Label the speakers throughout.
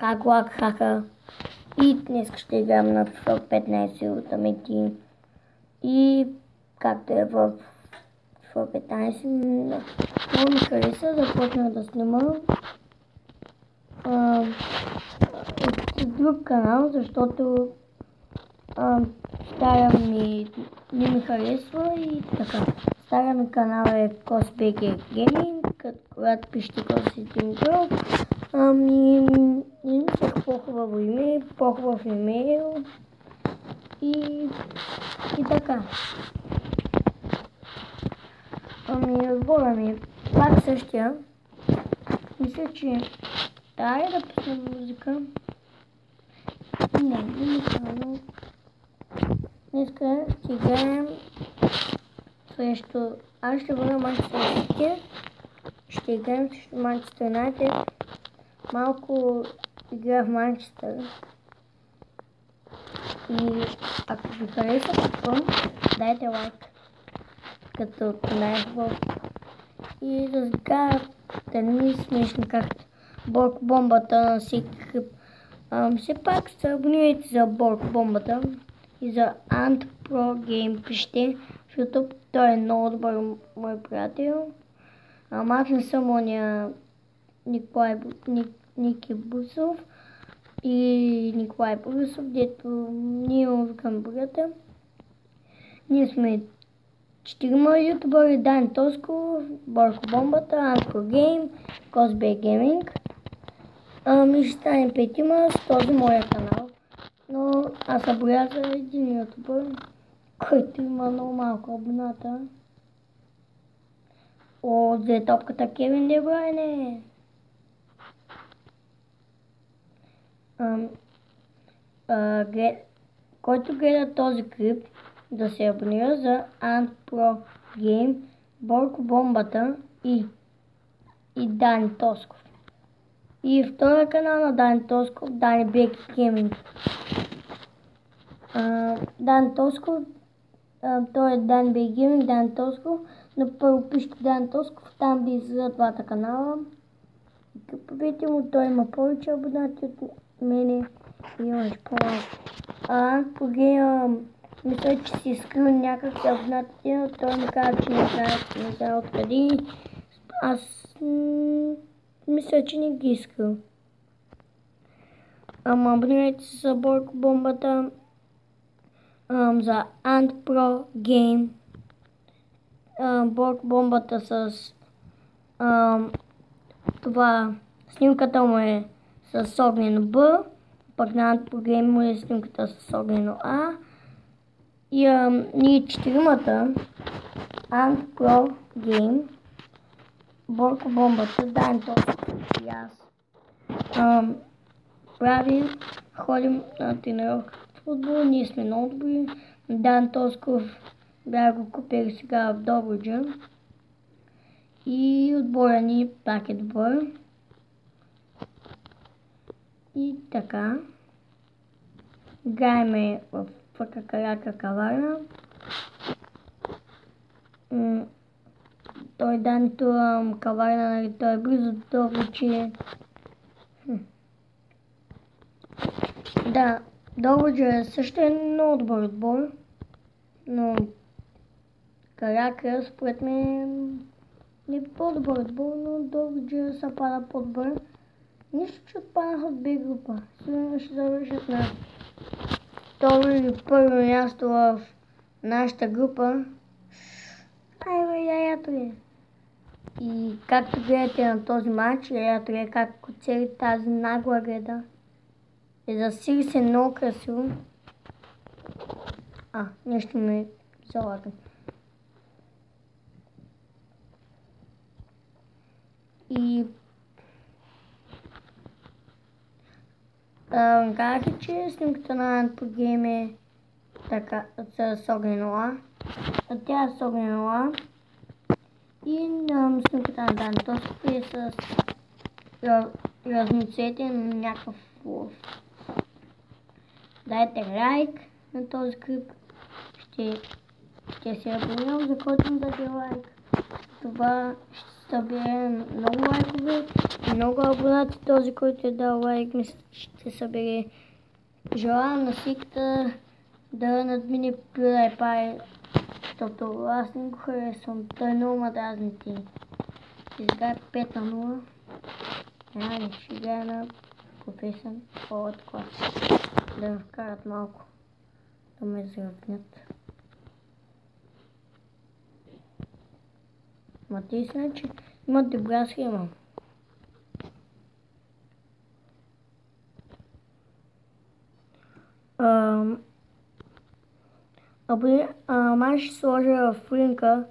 Speaker 1: как лакхаха. И днес ще играем на FIFA 15 Ultimate. И както е в FIFA 15, много ми хареса, започнах да снимам от друг канал, защото стария ми не ми харесва и така. Стария ми канал е CosBG Gaming, когато пишете Костадин. И мислех по-хубаво име, по-хубав имейл и така. Отбора ми пак същия. Мисля, че трябва да пусна музика. Не мисля. Днеска ще играем срещу... Аз ще бъда Манчестър Сити. Ще играем срещу Манчестър Юнайтед. Малко игра в Манчестър. И ако ви хареса какво, дайте лайк. Като най-хубаво. И да сега да не ми смешно както Борг бомбата на всеки. Все пак се абонирайте за Борг бомбата и за Ant Pro Game пишете в YouTube. Той е много добър мой приятел. Аз не съм ония Ники Бусов и Николай Борисов, дето ние викам приятел. Ние сме 4 ютубъри: Дан Тосков, Борг бомбата, Ant Pro Game, CosBG Gaming. И ще станем 5 с този моя канал. Но аз съм броя за един ютубър, който има много малко абоната. Взе топката Кевин Де Брайне. Който гледа този клип, да се абонира за Ant Pro Game, Борг бомбата и Дани Тосков. И втория канал на Дани Тосков, Дани Беки Гейминг. Дани Тосков, той е Дани Беки Гейминг, Дани Тосков, но първо пишете Дани Тосков, там ви излизат двата канала. Купите му, той има повече абонати от мене и имаш по-малко. Мисля, че си изкрил някак си абонатите, но той ми каза, че не знае откъде. Аз мисля, че не ги искал. Абонирайте се за Борг бомбата, за Ant Pro Game. Борг бомбата с това снимката му е с огнено Б, пък на Ant Pro Game му е снимката с огнено А. И ние 4-мата Ant Pro Game, Борг бомбата, Дани Тосков и аз ходим на тренировка в футбол. Ние сме много добри. Дани Тосков бях го купили сега в Добруджа. И отбора ни пак е добър. И така. Играеме в Факакаляка каварна. Той Данито каварна, нали, той е близо до Добруджа. Да, Добруджа също е много добър отбор. Но Карака според мен не по-добър отбор, но Добруджа се пада по-добър. Нищо, че отпаднаха от Б група. Сигурно ще завършат на второ или първо място в нашата група. Яято е. И както гледате на този матч, яято е как цели тази нагла гледа. Засили се много красиво. Нещо ме залага. И казах, че снимката на Ant Pro Game е така с огнено А. Тя е с огнено А. И снимката на Дани Тосков е с разноцветен някакъв лъв. Дайте лайк на този клип. Ще се абонирам, за който му даде лайк. Това ще събере много лайкове и много абонати. Този, който е дал лайк, мисля, ще събере. Желая на всичката да надмине PewDiePie, защото аз не го харесвам. Той много ма дразните. Изиграе 5 на 0. Айде, ще играе на професионал от клас. Да ме вкарат малко. Да ме заръпнят. Ма те значи имат добра схема. Май ще сложа в линка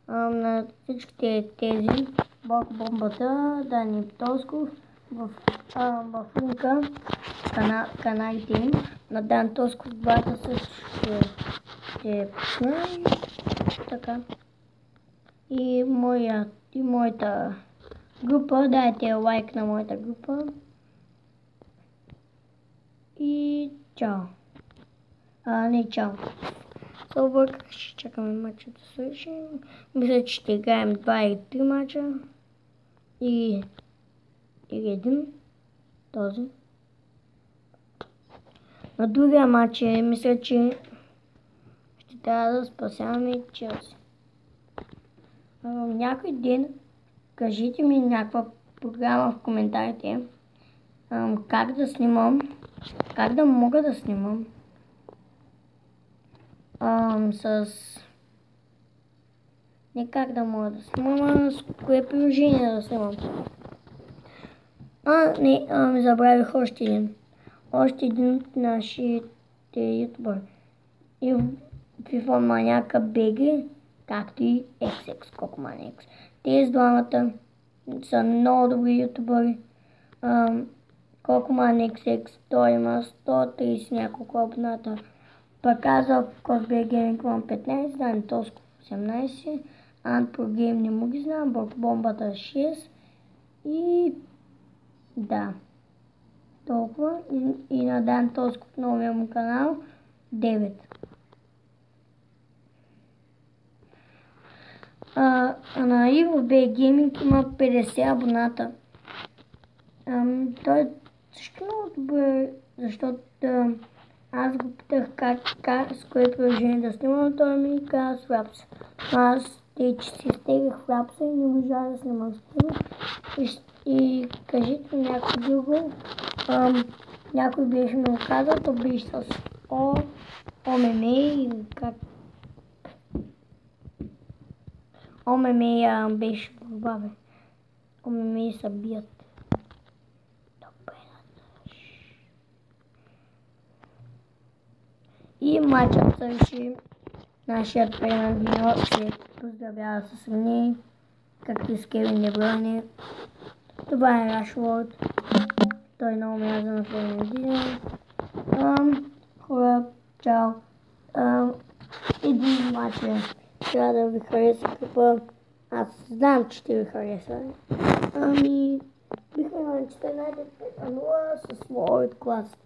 Speaker 1: на всичките тези бомбата, Дани Тосков, в линка каналите им. На Дан Тосков бата също ще пусна и така. И моята група, дайте лайк на моята група. И чао. Не чао. Обърках, ще чакаме мача да свършим. Мисля, че ще играем 2 или 3 мача. Или един. Този. На другия матч мисля, че ще трябва да спасяваме Челси. Някой ден кажете ми някаква програма в коментарите. Как да снимам. Как да мога да снимам. Не как да мога да снимам, а с кое приложение да снимам. Не, забравих още един. Още един от нашите ютубър. И FIFA Maniaca BG, както и XX Cocomanix. Тези двамата са много добри ютубъри. Cocomanix, той има 130 няколко абоната. Пък аз в Cosplay Gaming имам 15, Дани Тосков 18, Ant-Pro Game не му ги знам, Бомбата 6 и да, толкова. И на Дани Тосков новия му канал 9. На EvoBay Gaming има 50 абоната. Той е също много добър, защото аз го питах с кое приложение да снимам, той ми каза с Fraps. Аз че си стегах Fraps и не можа да снимам с него. И кажете ми някой друго. Някой беше ми казал, то беше с ОММ или как. ОММ беше борба, бе. ОММ се бият. И матчът свърши. Нашият Фернандиньо се поздравява с Рени, както и с Кевин Де Бройне. Това е Рашфорд. Той много мяза на Фернандиньо. Хора, чао. Един матч трябва да ви хареса група. Аз знам, че ще ви хареса. Бихме имали 14 на 0 с моят клас.